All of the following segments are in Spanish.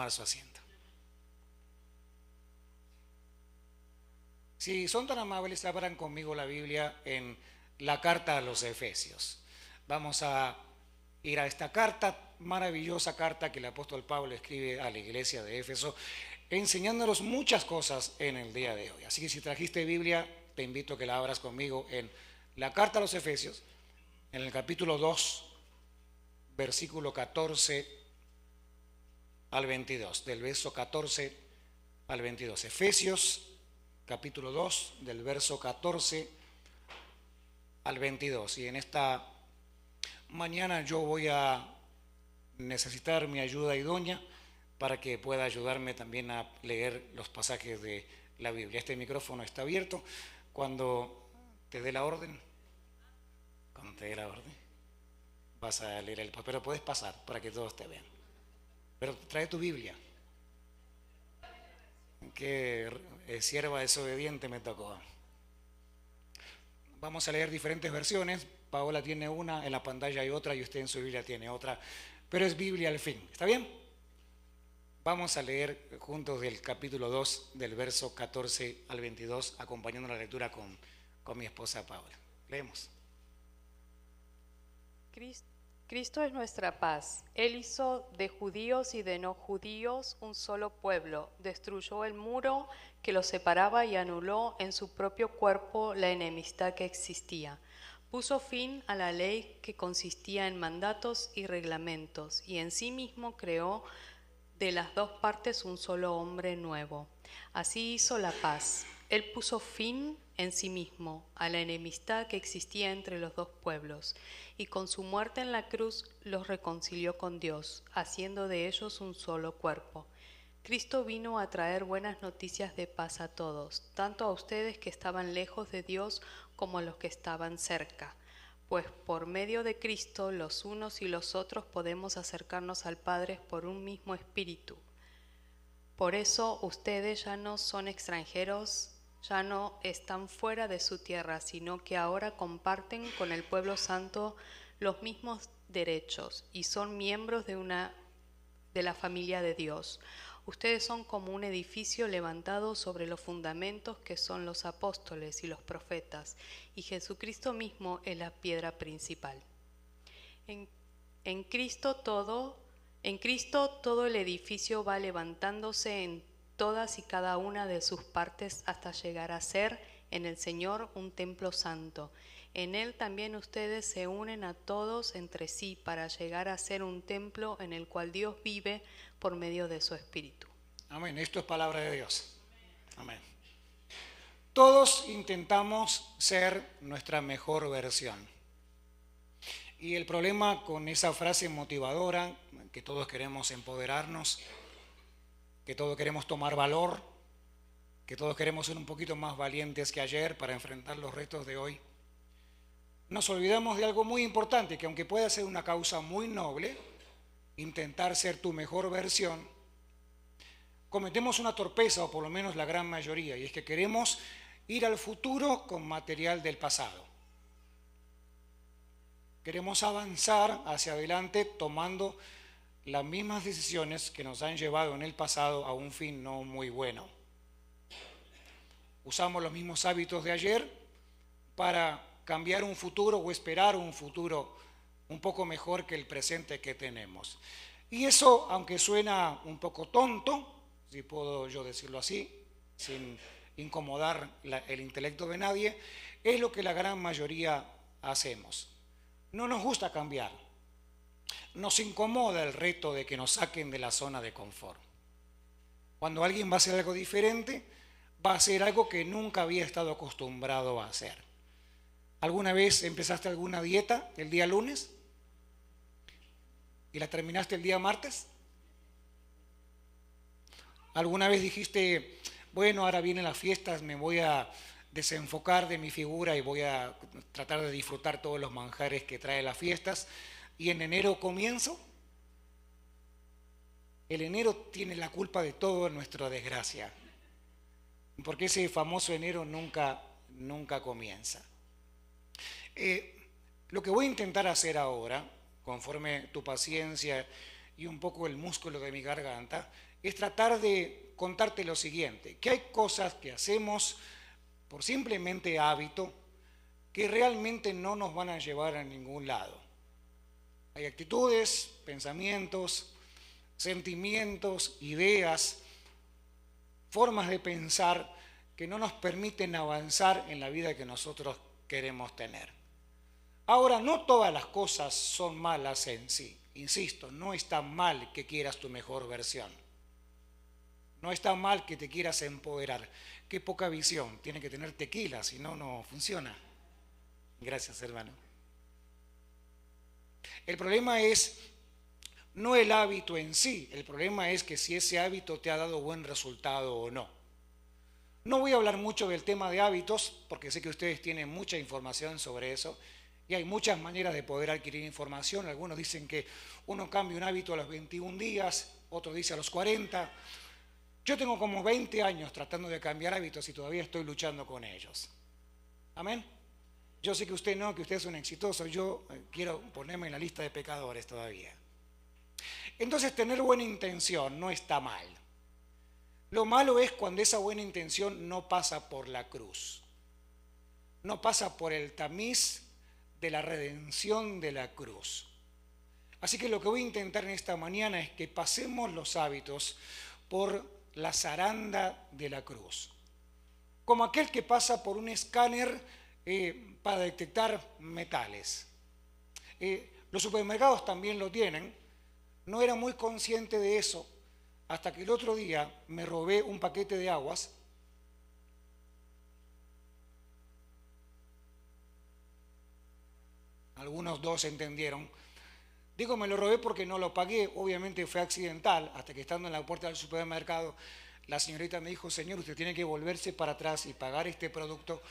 tomar su asiento. Si son tan amables, abran conmigo la Biblia en la carta a los Efesios. Vamos a ir a esta carta, maravillosa carta que el apóstol Pablo escribe a la iglesia de Éfeso, enseñándonos muchas cosas en el día de hoy. Así que si trajiste Biblia, te invito a que la abras conmigo en la carta a los Efesios, en el capítulo 2, versículo 14 al 22, del verso 14 al 22. Efesios capítulo 2, del verso 14 al 22. Y en esta mañana yo voy a necesitar mi ayuda idónea para que pueda ayudarme también a leer los pasajes de la Biblia. Este micrófono está abierto. Cuando te dé la orden, vas a leer el papel, pero puedes pasar para que todos te vean. Pero trae tu Biblia. Qué sierva desobediente me tocó. Vamos a leer diferentes versiones. Paola tiene una, en la pantalla hay otra y usted en su Biblia tiene otra, pero es Biblia al fin. ¿Está bien? Vamos a leer juntos del capítulo 2, del verso 14 al 22, acompañando la lectura con mi esposa Paola. Leemos. Cristo es nuestra paz. Él hizo de judíos y de no judíos un solo pueblo. Destruyó el muro que los separaba y anuló en su propio cuerpo la enemistad que existía. Puso fin a la ley que consistía en mandatos y reglamentos, y en sí mismo creó de las dos partes un solo hombre nuevo. Así hizo la paz. Él puso fin en sí mismo a la enemistad que existía entre los dos pueblos, y con su muerte en la cruz los reconcilió con Dios, haciendo de ellos un solo cuerpo. Cristo vino a traer buenas noticias de paz a todos, tanto a ustedes que estaban lejos de Dios como a los que estaban cerca. Pues por medio de Cristo los unos y los otros podemos acercarnos al Padre por un mismo espíritu. Por eso ustedes ya no son extranjeros, ya no están fuera de su tierra, sino que ahora comparten con el pueblo santo los mismos derechos y son miembros de la familia de Dios. Ustedes son como un edificio levantado sobre los fundamentos que son los apóstoles y los profetas, y Jesucristo mismo es la piedra principal. En Cristo todo el edificio va levantándose en todas y cada una de sus partes hasta llegar a ser en el Señor un templo santo. En Él también ustedes se unen a todos entre sí para llegar a ser un templo en el cual Dios vive por medio de su Espíritu. Amén. Esto es palabra de Dios. Amén. Todos intentamos ser nuestra mejor versión. Y el problema con esa frase motivadora, que todos queremos empoderarnos, que todos queremos tomar valor, que todos queremos ser un poquito más valientes que ayer para enfrentar los retos de hoy, nos olvidamos de algo muy importante, que aunque pueda ser una causa muy noble, intentar ser tu mejor versión, cometemos una torpeza, o por lo menos la gran mayoría, y es que queremos ir al futuro con material del pasado. Queremos avanzar hacia adelante tomando las mismas decisiones que nos han llevado en el pasado a un fin no muy bueno. Usamos los mismos hábitos de ayer para cambiar un futuro o esperar un futuro un poco mejor que el presente que tenemos. Y eso, aunque suena un poco tonto, si puedo yo decirlo así, sin incomodar el intelecto de nadie, es lo que la gran mayoría hacemos. No nos gusta cambiar. Nos incomoda el reto de que nos saquen de la zona de confort. Cuando alguien va a hacer algo diferente, va a hacer algo que nunca había estado acostumbrado a hacer. ¿Alguna vez empezaste alguna dieta el día lunes y la terminaste el día martes? ¿Alguna vez dijiste, bueno, ahora vienen las fiestas, me voy a desenfocar de mi figura y voy a tratar de disfrutar todos los manjares que trae las fiestas, y en enero comienzo? El enero tiene la culpa de toda nuestra desgracia, porque ese famoso enero nunca comienza. Lo que voy a intentar hacer ahora, conforme tu paciencia y un poco el músculo de mi garganta, es tratar de contarte lo siguiente, que hay cosas que hacemos por simplemente hábito que realmente no nos van a llevar a ningún lado. Hay actitudes, pensamientos, sentimientos, ideas, formas de pensar que no nos permiten avanzar en la vida que nosotros queremos tener. Ahora, no todas las cosas son malas en sí. Insisto, no está mal que quieras tu mejor versión. No está mal que te quieras empoderar. Qué poca visión. Tiene que tener tequila, si no, no funciona. Gracias, hermano. El problema es no el hábito en sí. El problema es que si ese hábito te ha dado buen resultado o no. No voy a hablar mucho del tema de hábitos, porque sé que ustedes tienen mucha información sobre eso. Y hay muchas maneras de poder adquirir información. Algunos dicen que uno cambia un hábito a los 21 días, otros dicen a los 40. Yo tengo como 20 años tratando de cambiar hábitos y todavía estoy luchando con ellos. Amén. Yo sé que usted no, que usted es un exitoso. Yo quiero ponerme en la lista de pecadores todavía. Entonces, tener buena intención no está mal. Lo malo es cuando esa buena intención no pasa por la cruz. No pasa por el tamiz de la redención de la cruz. Así que lo que voy a intentar en esta mañana es que pasemos los hábitos por la zaranda de la cruz. Como aquel que pasa por un escáner para detectar metales. Los supermercados también lo tienen. No era muy consciente de eso hasta que el otro día me robé un paquete de aguas. Algunos dos entendieron. Digo, me lo robé porque no lo pagué, obviamente fue accidental, hasta que estando en la puerta del supermercado, la señorita me dijo, señor, usted tiene que volverse para atrás y pagar este producto,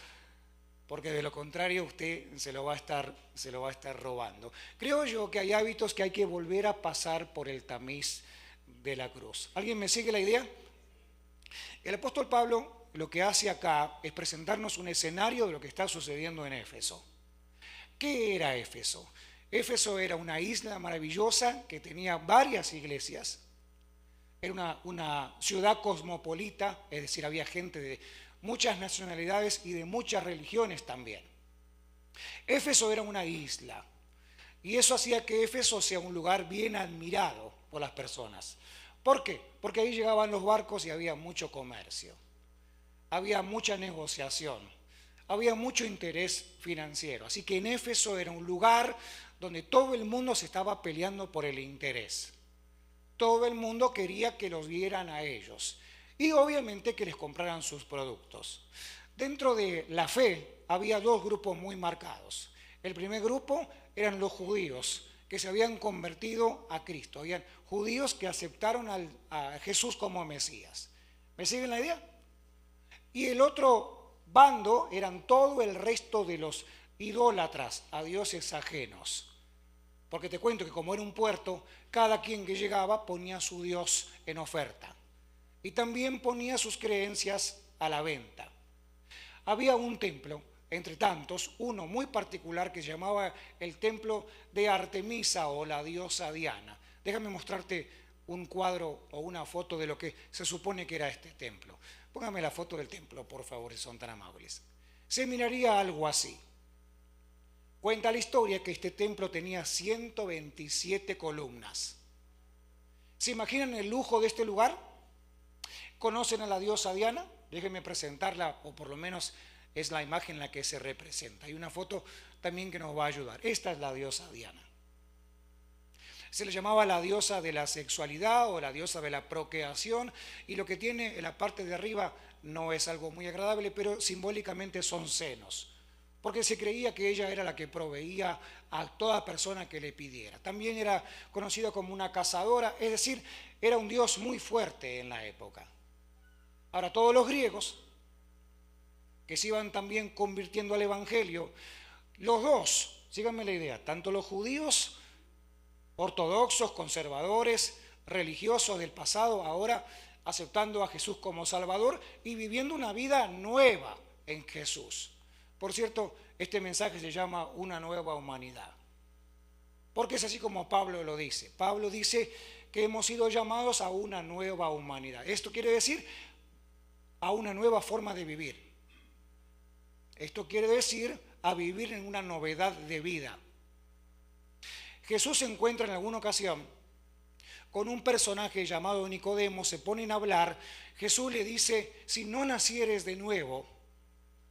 porque de lo contrario usted se lo va a estar robando. Creo yo que hay hábitos que hay que volver a pasar por el tamiz de la cruz. ¿Alguien me sigue la idea? El apóstol Pablo lo que hace acá es presentarnos un escenario de lo que está sucediendo en Éfeso. ¿Qué era Éfeso? Éfeso era una isla maravillosa que tenía varias iglesias. Era una ciudad cosmopolita, es decir, había gente de muchas nacionalidades y de muchas religiones también. Éfeso era una isla y eso hacía que Éfeso sea un lugar bien admirado por las personas. ¿Por qué? Porque ahí llegaban los barcos y había mucho comercio, había mucha negociación, había mucho interés financiero. Así que en Éfeso era un lugar donde todo el mundo se estaba peleando por el interés. Todo el mundo quería que los vieran a ellos y obviamente que les compraran sus productos. Dentro de la fe había dos grupos muy marcados. El primer grupo eran los judíos que se habían convertido a Cristo. Habían judíos que aceptaron a Jesús como Mesías. ¿Me siguen la idea? Y el otro bando eran todo el resto de los idólatras a dioses ajenos. Porque te cuento que como era un puerto, cada quien que llegaba ponía su dios en oferta. Y también ponía sus creencias a la venta. Había un templo, entre tantos, uno muy particular que se llamaba el templo de Artemisa o la diosa Diana. Déjame mostrarte un cuadro o una foto de lo que se supone que era este templo. Póngame la foto del templo, por favor, si son tan amables. Se miraría algo así. Cuenta la historia que este templo tenía 127 columnas. ¿Se imaginan el lujo de este lugar? ¿Conocen a la diosa Diana? Déjenme presentarla, o por lo menos es la imagen en la que se representa. Hay una foto también que nos va a ayudar. Esta es la diosa Diana. Se le llamaba la diosa de la sexualidad o la diosa de la procreación, y lo que tiene en la parte de arriba no es algo muy agradable, pero simbólicamente son senos, porque se creía que ella era la que proveía a toda persona que le pidiera. También era conocida como una cazadora, es decir, era un dios muy fuerte en la época. Ahora, todos los griegos que se iban también convirtiendo al evangelio, los dos, síganme la idea, tanto los judíos ortodoxos, conservadores, religiosos del pasado, ahora aceptando a Jesús como Salvador y viviendo una vida nueva en Jesús. Por cierto, este mensaje se llama Una nueva humanidad, porque es así como Pablo lo dice. Pablo dice que hemos sido llamados a una nueva humanidad. Esto quiere decir a una nueva forma de vivir. Esto quiere decir a vivir en una novedad de vida. Jesús se encuentra en alguna ocasión con un personaje llamado Nicodemo, se ponen a hablar. Jesús le dice: si no nacieres de nuevo,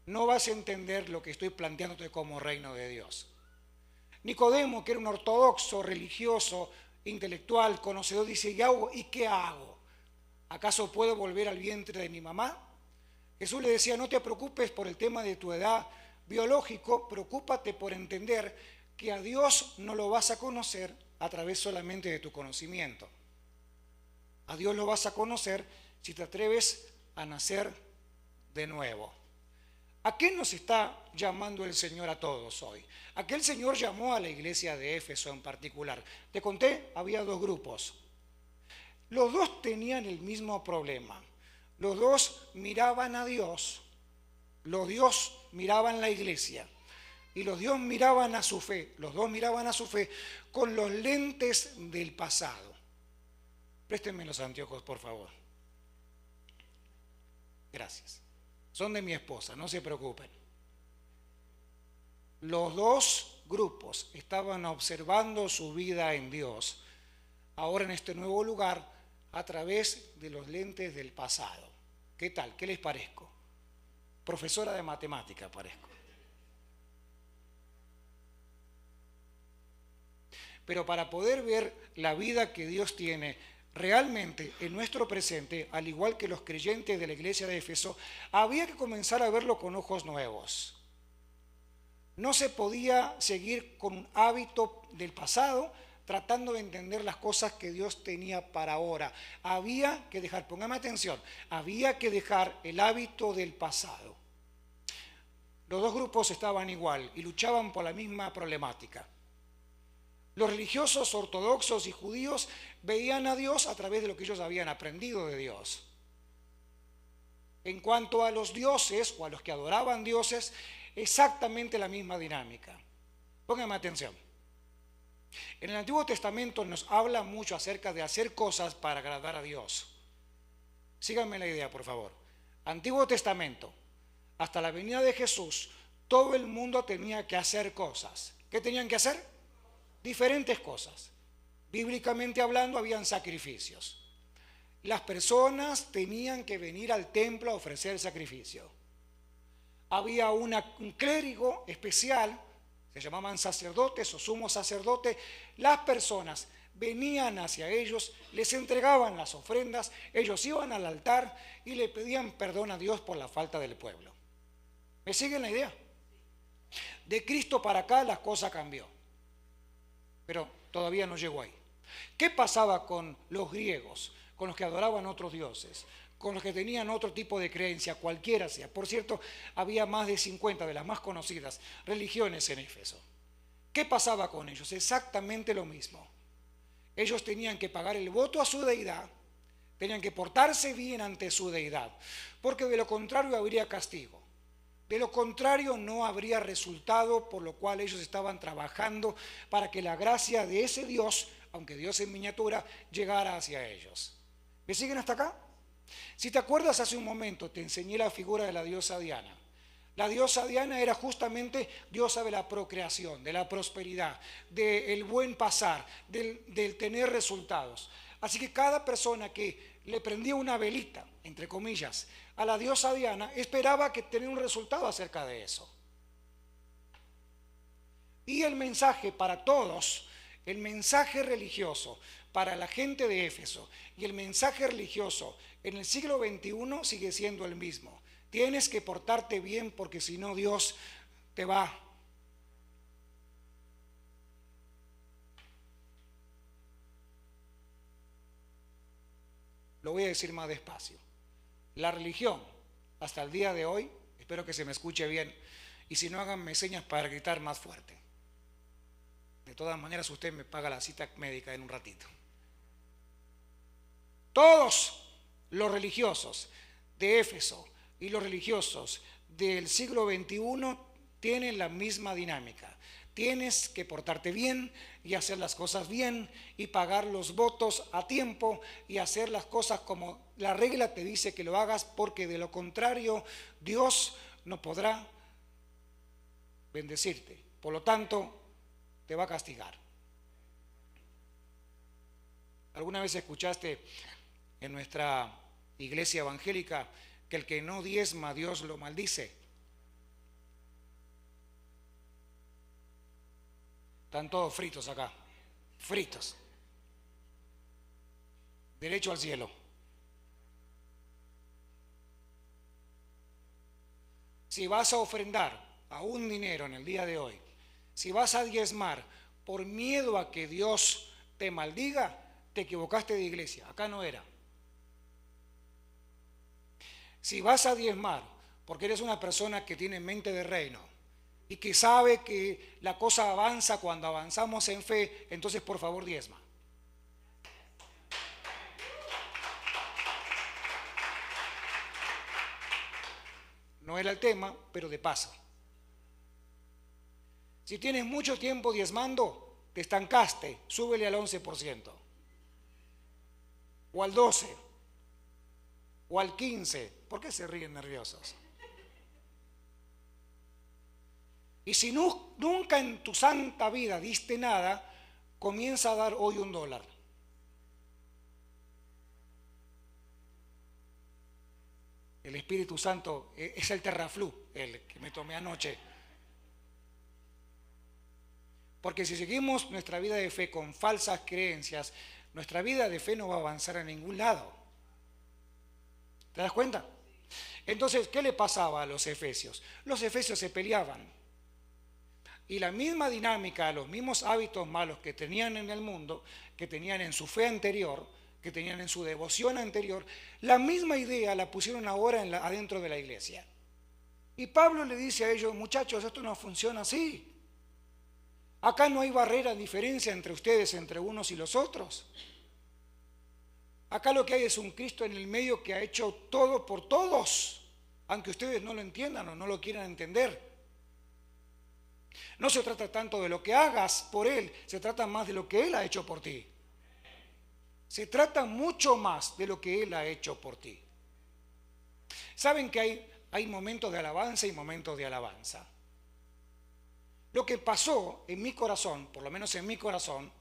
no vas a entender lo que estoy planteándote como reino de Dios. Nicodemo, que era un ortodoxo, religioso, intelectual, conocedor, dice: ¿y qué hago? ¿Acaso puedo volver al vientre de mi mamá? Jesús le decía: no te preocupes por el tema de tu edad biológico, preocúpate por entender que a Dios no lo vas a conocer a través solamente de tu conocimiento. A Dios lo vas a conocer si te atreves a nacer de nuevo. ¿A qué nos está llamando el Señor a todos hoy? ¿A qué el Señor llamó a la iglesia de Éfeso en particular? Te conté, había dos grupos. Los dos tenían el mismo problema. Los dos miraban a Dios. Los dos miraban la iglesia. Y los dos miraban a su fe. Los dos miraban a su fe con los lentes del pasado. Préstenme los anteojos, por favor. Gracias. Son de mi esposa, no se preocupen. Los dos grupos estaban observando su vida en Dios, ahora en este nuevo lugar, a través de los lentes del pasado. ¿Qué tal? ¿Qué les parezco? Profesora de matemática parezco. Pero para poder ver la vida que Dios tiene realmente en nuestro presente, al igual que los creyentes de la iglesia de Éfeso, había que comenzar a verlo con ojos nuevos. No se podía seguir con un hábito del pasado tratando de entender las cosas que Dios tenía para ahora. Había que dejar, póngame atención, había que dejar el hábito del pasado. Los dos grupos estaban igual y luchaban por la misma problemática. Los religiosos ortodoxos y judíos veían a Dios a través de lo que ellos habían aprendido de Dios. En cuanto a los dioses o a los que adoraban dioses, exactamente la misma dinámica. Pónganme atención. En el Antiguo Testamento nos habla mucho acerca de hacer cosas para agradar a Dios. Síganme la idea, por favor. Antiguo Testamento, hasta la venida de Jesús, todo el mundo tenía que hacer cosas. ¿Qué tenían que hacer? Diferentes cosas. Bíblicamente hablando, habían sacrificios. Las personas tenían que venir al templo a ofrecer sacrificio. Había un clérigo especial, se llamaban sacerdotes o sumos sacerdotes. Las personas venían hacia ellos, les entregaban las ofrendas, ellos iban al altar y le pedían perdón a Dios por la falta del pueblo. ¿Me siguen la idea? De Cristo para acá la cosa cambió, pero todavía no llegó ahí. ¿Qué pasaba con los griegos, con los que adoraban otros dioses, con los que tenían otro tipo de creencia, cualquiera sea? Por cierto, había más de 50 de las más conocidas religiones en Éfeso. ¿Qué pasaba con ellos? Exactamente lo mismo. Ellos tenían que pagar el voto a su deidad, tenían que portarse bien ante su deidad, porque de lo contrario habría castigo. De lo contrario no habría resultado, por lo cual ellos estaban trabajando para que la gracia de ese Dios, aunque Dios en miniatura, llegara hacia ellos. ¿Me siguen hasta acá? Si te acuerdas, hace un momento te enseñé la figura de la diosa Diana. La diosa Diana era justamente diosa de la procreación, de la prosperidad, del buen pasar, del tener resultados. Así que cada persona que le prendía una velita, entre comillas, a la diosa Diana, esperaba que tenía un resultado acerca de eso. Y el mensaje para todos, el mensaje religioso para la gente de Éfeso y el mensaje religioso en el siglo XXI sigue siendo el mismo. Tienes que portarte bien porque si no Dios te va. Lo voy a decir más despacio. La religión, hasta el día de hoy, espero que se me escuche bien, y si no, háganme señas para gritar más fuerte. De todas maneras, usted me paga la cita médica en un ratito. Todos los religiosos de Éfeso y los religiosos del siglo XXI tienen la misma dinámica. Tienes que portarte bien y hacer las cosas bien y pagar los votos a tiempo y hacer las cosas como la regla te dice que lo hagas, porque de lo contrario Dios no podrá bendecirte. Por lo tanto, te va a castigar. ¿Alguna vez escuchaste en nuestra iglesia evangélica que el que no diezma, Dios lo maldice? Están todos fritos acá, fritos. Derecho al cielo. Si vas a ofrendar aún dinero en el día de hoy, si vas a diezmar por miedo a que Dios te maldiga, te equivocaste de iglesia, acá no era. Si vas a diezmar porque eres una persona que tiene mente de reino y que sabe que la cosa avanza cuando avanzamos en fe, entonces por favor diezma. No era el tema, pero de paso. Si tienes mucho tiempo diezmando, te estancaste, súbele al 11%, o al 12%, o al 15%. ¿Por qué se ríen nerviosos? Y si nunca en tu santa vida diste nada, comienza a dar hoy $1. El Espíritu Santo es el terraflú, el que me tomé anoche. Porque si seguimos nuestra vida de fe con falsas creencias, nuestra vida de fe no va a avanzar a ningún lado. ¿Te das cuenta? Entonces, ¿qué le pasaba a los efesios? Los efesios se peleaban. Y la misma dinámica, los mismos hábitos malos que tenían en el mundo, que tenían en su fe anterior, que tenían en su devoción anterior, la misma idea la pusieron ahora adentro de la iglesia. Y Pablo le dice a ellos: muchachos, esto no funciona así. Acá no hay barrera, diferencia entre ustedes, entre unos y los otros. Acá lo que hay es un Cristo en el medio que ha hecho todo por todos, aunque ustedes no lo entiendan o no lo quieran entender. No se trata tanto de lo que hagas por Él, se trata más de lo que Él ha hecho por ti. Se trata mucho más de lo que Él ha hecho por ti. Saben que hay momentos de alabanza y momentos de alabanza. Lo que pasó en mi corazón, por lo menos en mi corazón,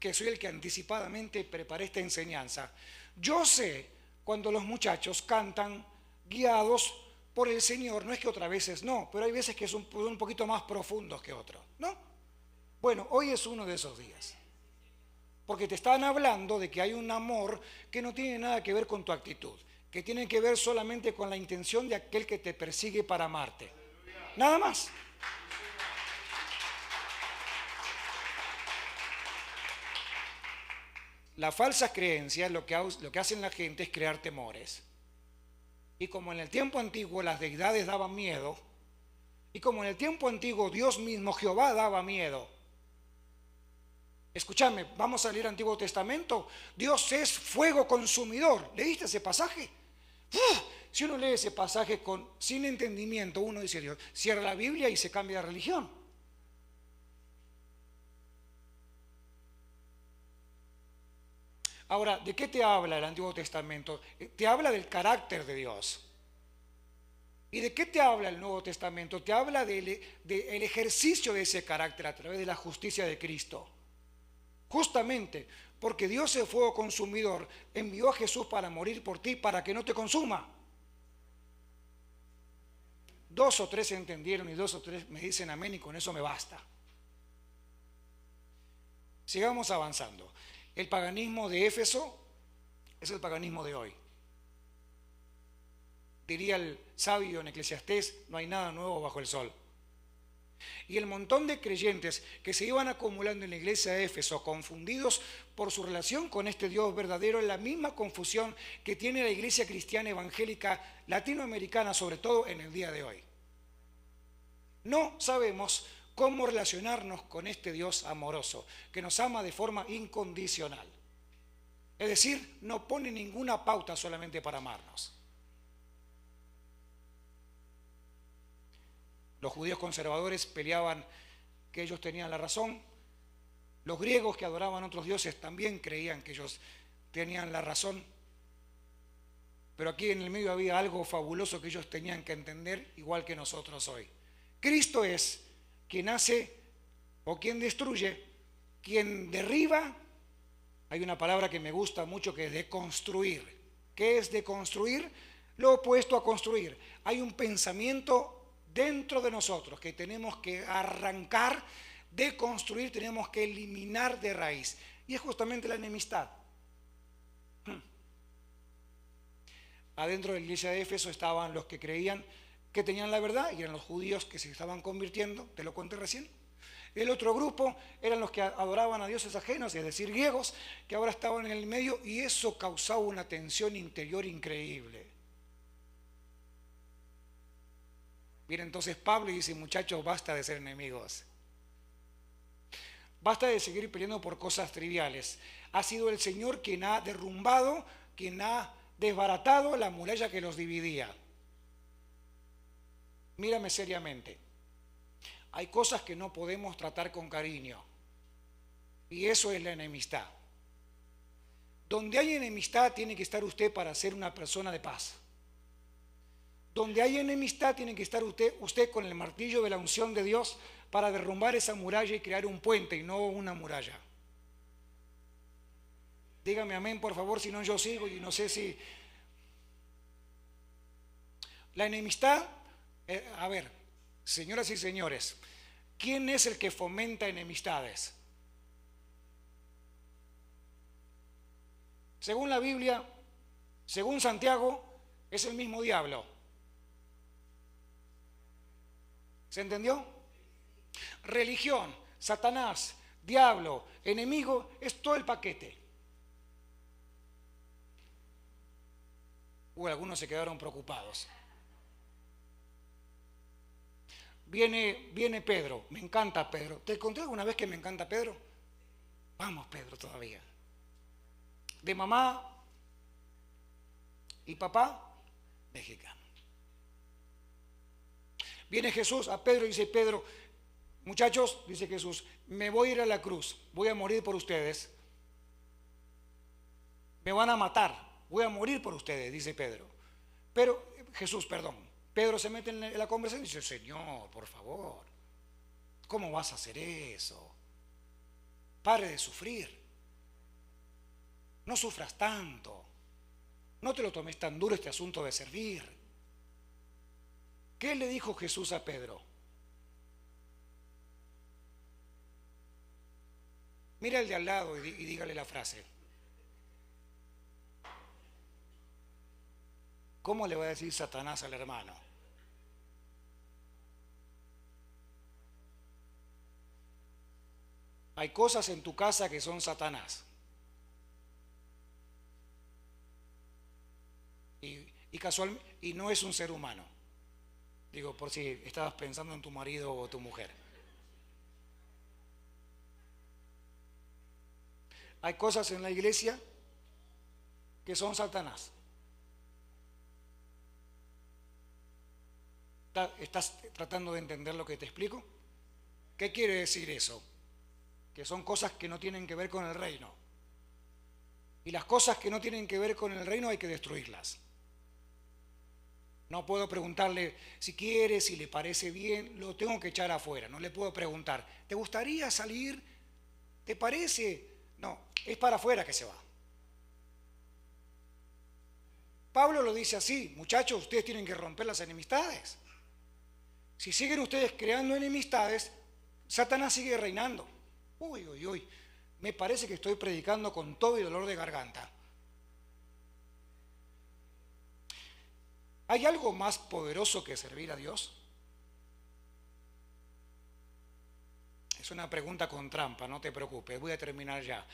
que soy el que anticipadamente preparé esta enseñanza, yo sé cuando los muchachos cantan guiados por el Señor. No es que otras veces no, pero hay veces que son un poquito más profundos que otros, ¿no? Bueno, hoy es uno de esos días. Porque te están hablando de que hay un amor que no tiene nada que ver con tu actitud, que tiene que ver solamente con la intención de aquel que te persigue para amarte. Nada más. Las falsas creencias lo que hacen la gente es crear temores. Y como en el tiempo antiguo las deidades daban miedo, y como en el tiempo antiguo Dios mismo, Jehová, daba miedo. Escúchame, vamos a leer Antiguo Testamento. Dios es fuego consumidor. ¿Leíste ese pasaje? Si uno lee ese pasaje sin entendimiento, uno dice: Dios, cierra la Biblia y se cambia de religión. Ahora, ¿de qué te habla el Antiguo Testamento? Te habla del carácter de Dios. ¿Y de qué te habla el Nuevo Testamento? Te habla del ejercicio de ese carácter a través de la justicia de Cristo. Justamente porque Dios es fuego consumidor, envió a Jesús para morir por ti, para que no te consuma. 2 o 3 entendieron y 2 o 3 me dicen amén, y con eso me basta. Sigamos avanzando. El paganismo de Éfeso es el paganismo de hoy. Diría el sabio en Eclesiastés: no hay nada nuevo bajo el sol. Y el montón de creyentes que se iban acumulando en la iglesia de Éfeso, confundidos por su relación con este Dios verdadero, es la misma confusión que tiene la iglesia cristiana evangélica latinoamericana, sobre todo en el día de hoy. No sabemos cómo relacionarnos con este Dios amoroso, que nos ama de forma incondicional. Es decir, no pone ninguna pauta solamente para amarnos. Los judíos conservadores peleaban que ellos tenían la razón. Los griegos que adoraban a otros dioses también creían que ellos tenían la razón. Pero aquí en el medio había algo fabuloso que ellos tenían que entender, igual que nosotros hoy. Cristo es quien hace o quien destruye, quien derriba. Hay una palabra que me gusta mucho que es deconstruir. ¿Qué es deconstruir? Lo opuesto a construir. Hay un pensamiento dentro de nosotros que tenemos que arrancar, deconstruir, tenemos que eliminar de raíz. Y es justamente la enemistad. Adentro de la iglesia de Éfeso estaban los que creían que tenían la verdad y eran los judíos que se estaban convirtiendo, te lo conté recién. El otro grupo eran los que adoraban a dioses ajenos, es decir, griegos, que ahora estaban en el medio, y eso causaba una tensión interior increíble. Bien, entonces Pablo dice, muchachos, basta de ser enemigos. Basta de seguir peleando por cosas triviales. Ha sido el Señor quien ha derrumbado, quien ha desbaratado la muralla que los dividía. Mírame seriamente. Hay cosas que no podemos tratar con cariño. Y eso es la enemistad. Donde hay enemistad tiene que estar usted para ser una persona de paz. Donde hay enemistad tiene que estar usted con el martillo de la unción de Dios para derrumbar esa muralla y crear un puente y no una muralla. Dígame amén, por favor, si no yo sigo y no sé si... La enemistad, a ver, señoras y señores, ¿quién es el que fomenta enemistades? Según la Biblia, según Santiago, es el mismo diablo. ¿Se entendió? Religión, Satanás, diablo, enemigo, es todo el paquete. Algunos se quedaron preocupados. Viene Pedro, me encanta Pedro. ¿Te conté alguna vez que me encanta Pedro? Vamos Pedro todavía. De mamá y papá, mexicano. Viene Jesús a Pedro y dice, Pedro, muchachos, dice Jesús, me voy a ir a la cruz, voy a morir por ustedes. Me van a matar, voy a morir por ustedes, dice Pedro. Pero, Jesús, perdón. Pedro se mete en la conversación y dice, Señor, por favor, ¿cómo vas a hacer eso? Pare de sufrir. No sufras tanto. No te lo tomes tan duro este asunto de servir. ¿Qué le dijo Jesús a Pedro? Mira el de al lado y dígale la frase. ¿Cómo le va a decir Satanás al hermano? Hay cosas en tu casa que son Satanás. Y no es un ser humano. Digo, por si estabas pensando en tu marido o tu mujer. Hay cosas en la iglesia que son Satanás. ¿Estás tratando de entender lo que te explico? ¿Qué quiere decir eso? Que son cosas que no tienen que ver con el reino. Y las cosas que no tienen que ver con el reino hay que destruirlas. No puedo preguntarle si quiere, si le parece bien, lo tengo que echar afuera. No le puedo preguntar, ¿te gustaría salir? ¿Te parece? No, es para afuera que se va. Pablo lo dice así, muchachos, ustedes tienen que romper las enemistades. Si siguen ustedes creando enemistades, Satanás sigue reinando. Uy, uy, uy, me parece que estoy predicando con todo y dolor de garganta. ¿Hay algo más poderoso que servir a Dios? Es una pregunta con trampa, no te preocupes, voy a terminar ya.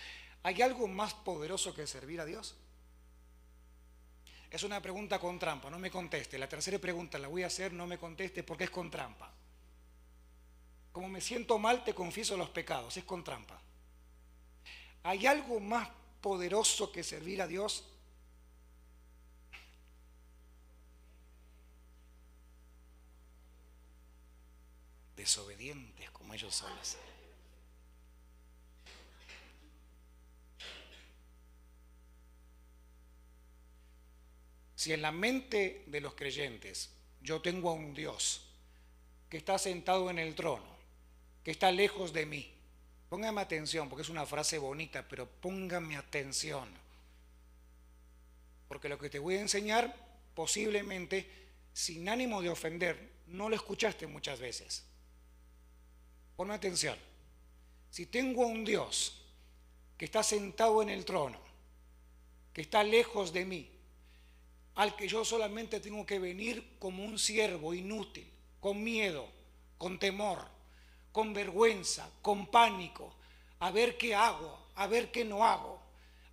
¿Hay algo más poderoso que servir a Dios? Es una pregunta con trampa, no me conteste. La tercera pregunta la voy a hacer, no me conteste porque es con trampa. Como me siento mal, te confieso los pecados, es con trampa. ¿Hay algo más poderoso que servir a Dios? desobedientes como ellos solos. Si en la mente de los creyentes yo tengo a un Dios que está sentado en el trono, que está lejos de mí, póngame atención, porque es una frase bonita, pero póngame atención, porque lo que te voy a enseñar posiblemente, sin ánimo de ofender, no lo escuchaste muchas veces. Ponme atención. Si tengo a un Dios que está sentado en el trono, que está lejos de mí, al que yo solamente tengo que venir como un siervo inútil, con miedo, con temor, con vergüenza, con pánico, a ver qué hago, a ver qué no hago,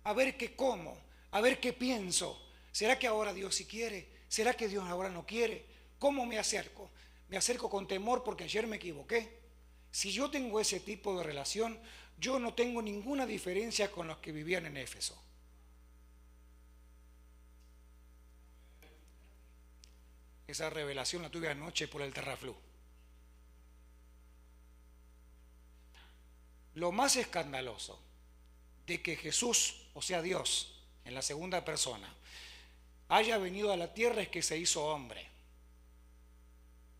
a ver qué como, a ver qué pienso. ¿Será que ahora Dios sí quiere? ¿Será que Dios ahora no quiere? ¿Cómo me acerco? Me acerco con temor porque ayer me equivoqué. Si yo tengo ese tipo de relación, yo no tengo ninguna diferencia con los que vivían en Éfeso. Esa revelación la tuve anoche por el Terraflu. Lo más escandaloso de que Jesús, o sea Dios, en la segunda persona, haya venido a la tierra es que se hizo hombre.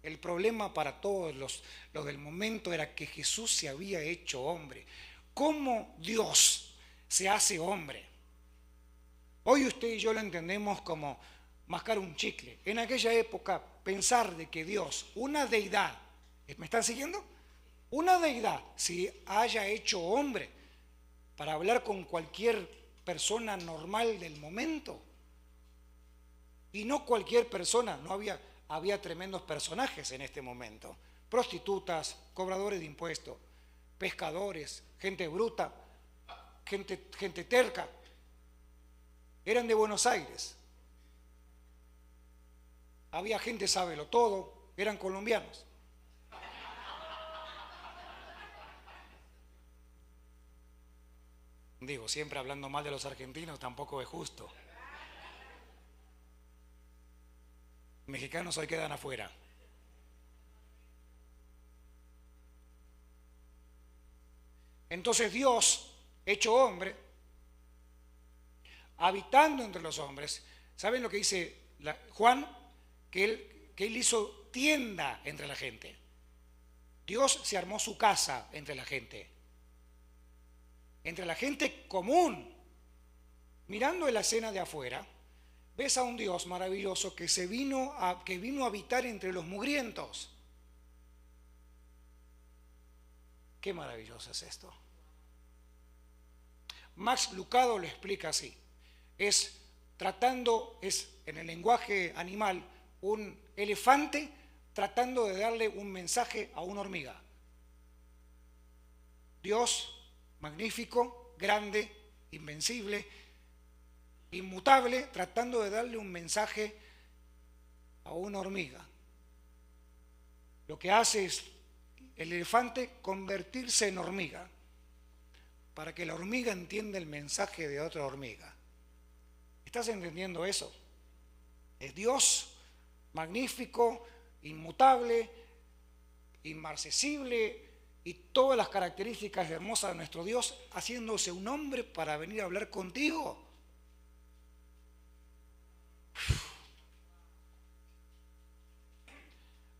El problema para todos los del momento era que Jesús se había hecho hombre. ¿Cómo Dios se hace hombre? Hoy usted y yo lo entendemos como mascar un chicle. En aquella época, pensar de que Dios, una deidad, ¿me están siguiendo? Una deidad se haya hecho hombre para hablar con cualquier persona normal del momento. Y no cualquier persona, no había tremendos personajes en este momento. Prostitutas, cobradores de impuestos, pescadores, gente bruta, gente terca. Eran de Buenos Aires. Había gente sábelo todo, eran colombianos. Digo, siempre hablando mal de los argentinos tampoco es justo. Mexicanos hoy quedan afuera. Entonces Dios, hecho hombre, habitando entre los hombres, ¿saben lo que dice Juan? Que él hizo tienda entre la gente. Dios se armó su casa entre la gente común. Mirando en la escena de afuera, ves a un Dios maravilloso que vino a habitar entre los mugrientos. Qué maravilloso es esto. Max Lucado lo explica así. Es en el lenguaje animal, un elefante tratando de darle un mensaje a una hormiga. Dios magnífico, grande, invencible, inmutable, tratando de darle un mensaje a una hormiga. Lo que hace es el elefante convertirse en hormiga para que la hormiga entienda el mensaje de otra hormiga. ¿Estás entendiendo eso? Es Dios magnífico, inmutable, inmarcesible y todas las características hermosas de nuestro Dios, haciéndose un hombre para venir a hablar contigo.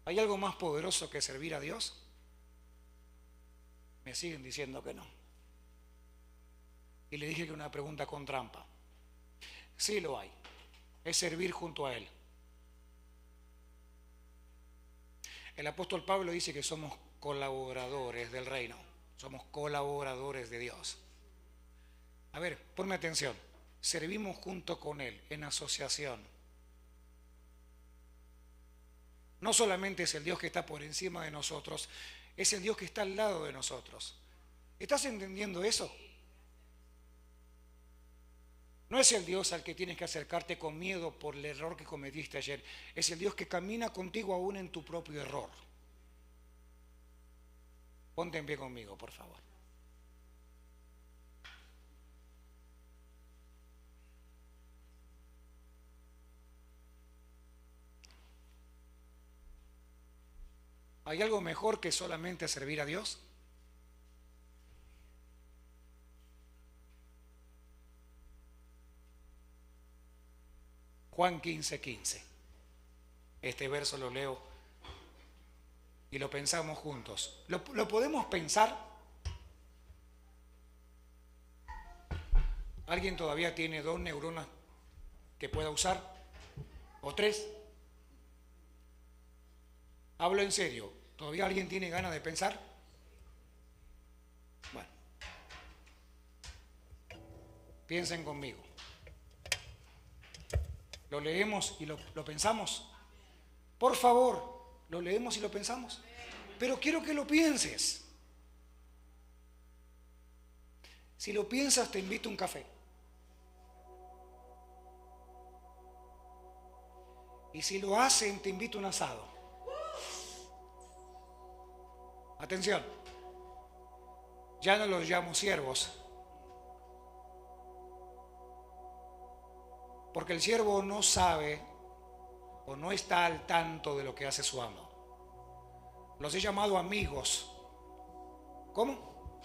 ¿Hay algo más poderoso que servir a Dios? Me siguen diciendo que no. Y le dije que una pregunta con trampa. Sí lo hay. Es servir junto a Él. El apóstol Pablo dice que somos colaboradores del reino. Somos colaboradores de Dios. A ver, ponme atención. Servimos junto con Él en asociación. No solamente es el Dios que está por encima de nosotros, es el Dios que está al lado de nosotros. ¿Estás entendiendo eso? No es el Dios al que tienes que acercarte con miedo por el error que cometiste ayer. Es el Dios que camina contigo aún en tu propio error. Ponte en pie conmigo, por favor. ¿Hay algo mejor que solamente servir a Dios? Juan 15:15. Este verso lo leo y lo pensamos juntos. ¿Lo podemos pensar? ¿Alguien todavía tiene 2 neuronas que pueda usar? ¿O 3? Hablo en serio. ¿Todavía alguien tiene ganas de pensar? Bueno, piensen conmigo. ¿Lo leemos y lo pensamos? Por favor, lo leemos y lo pensamos. Pero quiero que lo pienses. Si lo piensas, te invito a un café. Y si lo hacen, te invito a un asado. Atención, ya no los llamo siervos, porque el siervo no sabe o no está al tanto de lo que hace su amo. Los he llamado amigos. ¿Cómo?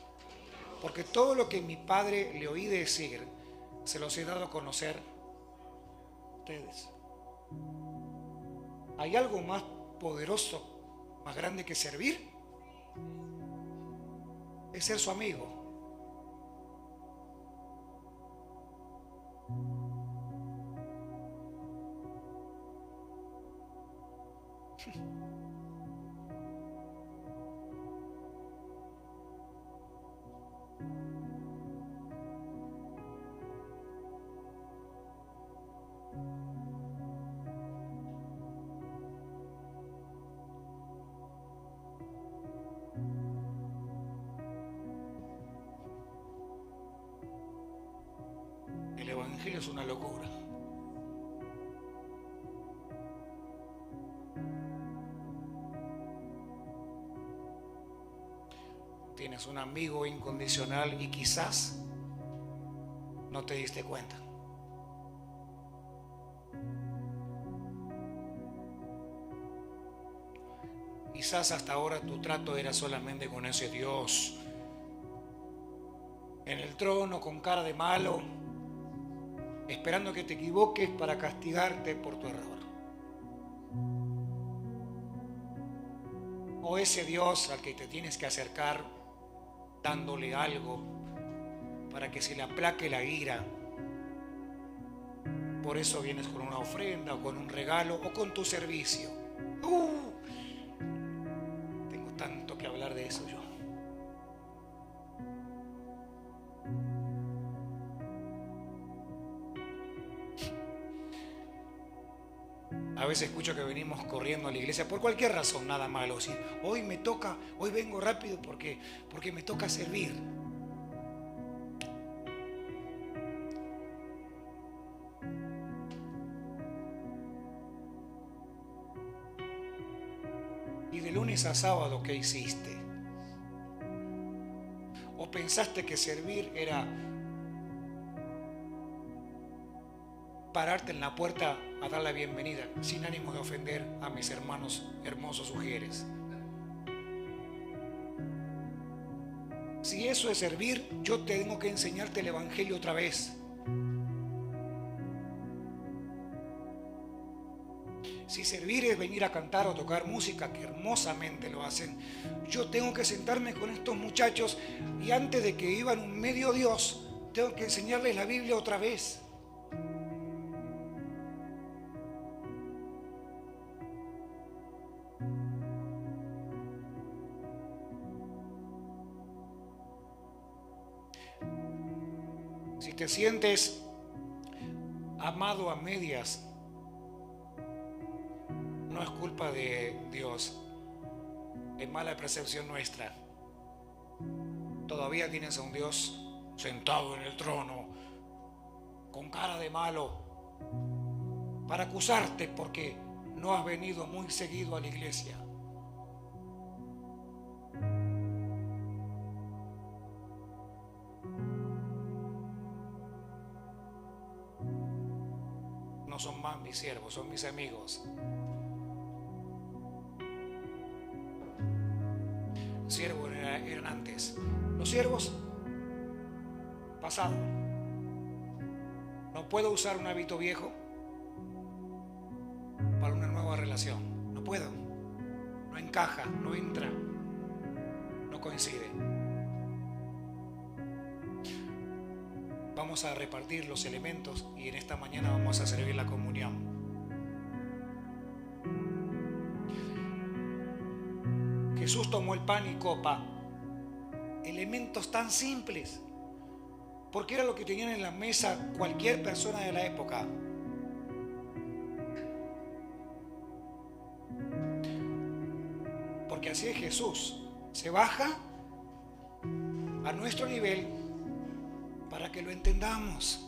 Porque todo lo que mi padre le oí decir, se los he dado a conocer a ustedes. ¿Hay algo más poderoso, más grande que servir? Es ser su amigo. El evangelio es una locura. Tienes un amigo incondicional y quizás no te diste cuenta. Quizás hasta ahora tu trato era solamente con ese Dios en el trono con cara de malo, esperando que te equivoques para castigarte por tu error. O ese Dios al que te tienes que acercar dándole algo para que se le aplaque la ira. Por eso vienes con una ofrenda o con un regalo o con tu servicio. Tengo tanto que hablar de eso yo. A veces escucho que venimos corriendo a la iglesia por cualquier razón, nada malo. Si hoy me toca, hoy vengo rápido porque me toca servir. Y de lunes a sábado, ¿qué hiciste? ¿O pensaste que servir era pararte en la puerta a dar la bienvenida, sin ánimo de ofender a mis hermanos hermosos Ujieres? Si eso es servir, yo tengo que enseñarte el evangelio otra vez. Si servir es venir a cantar o tocar música, que hermosamente lo hacen, yo tengo que sentarme con estos muchachos y antes de que vivan un medio Dios, tengo que enseñarles la Biblia otra vez. Si te sientes amado a medias, no es culpa de Dios, es mala percepción nuestra. Todavía tienes a un Dios sentado en el trono, con cara de malo, para acusarte porque no has venido muy seguido a la iglesia. No son más mis siervos, son mis amigos. siervos eran antes. Los siervos, pasado. No puedo usar un hábito viejo para una nueva relación. No puedo. No encaja, no entra, no coincide. Vamos a repartir los elementos y en esta mañana vamos a servir la comunión. Jesús tomó el pan y copa, elementos tan simples, porque era lo que tenían en la mesa cualquier persona de la época. Porque así es Jesús, se baja a nuestro nivel para que lo entendamos.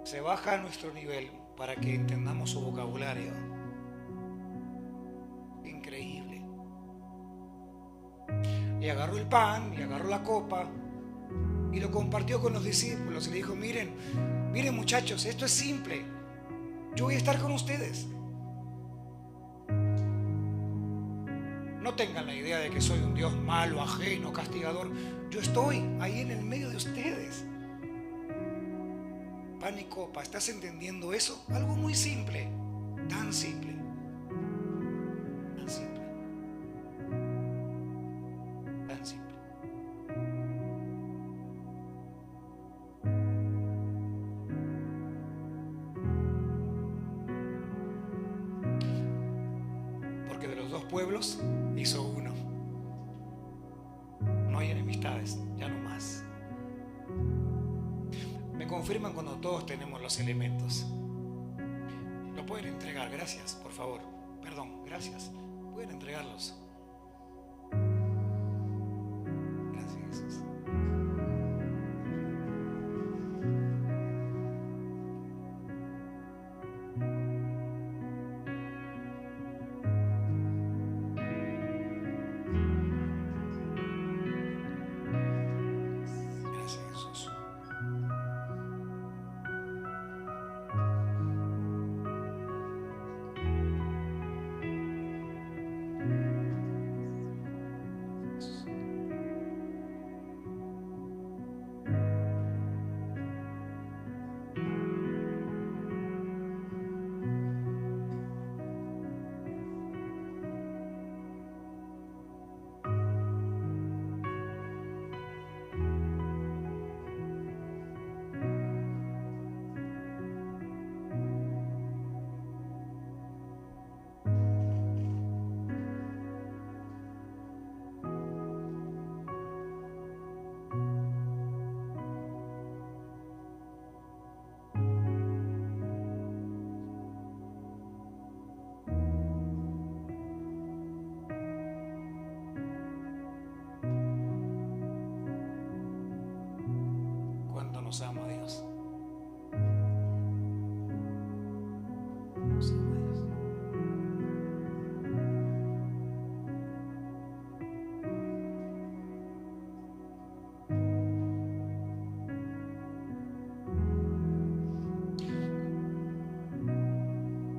Se baja a nuestro nivel para que entendamos su vocabulario. Increíble. Y agarró el pan y agarró la copa y lo compartió con los discípulos y le dijo: miren muchachos, esto es simple. Yo voy a estar con ustedes. No tengan la idea de que soy un Dios malo, ajeno, castigador. Yo estoy ahí en el medio de ustedes. Pan y copa, ¿estás entendiendo eso? Algo muy simple, tan simple, tan simple, tan simple. Porque de los dos pueblos hizo uno. No hay enemistades, ya no más. Me confirman cuando todos tenemos los elementos. Lo pueden entregar, gracias, por favor. Perdón, gracias. Pueden entregarlos. Gracias, Jesús. Nos ama Dios. Nos ama Dios.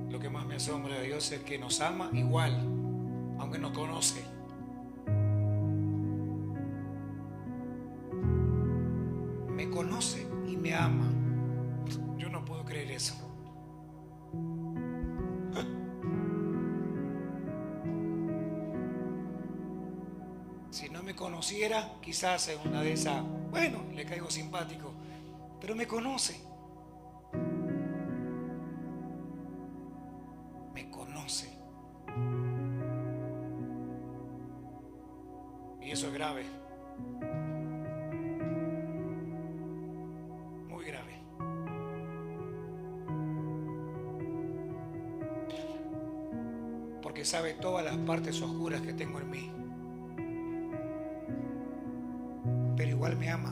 Lo que más me asombra de Dios es que nos ama igual, aunque nos conoce. Conoce y me ama. Yo no puedo creer eso. Si no me conociera, quizás en una de esas, bueno, le caigo simpático, pero me conoce. Me conoce. Y eso es grave. Porque sabe todas las partes oscuras que tengo en mí, pero igual me ama.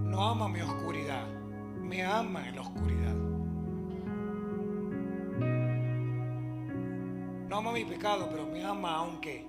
No ama mi oscuridad, me ama en la oscuridad. No ama mi pecado, pero me ama aunque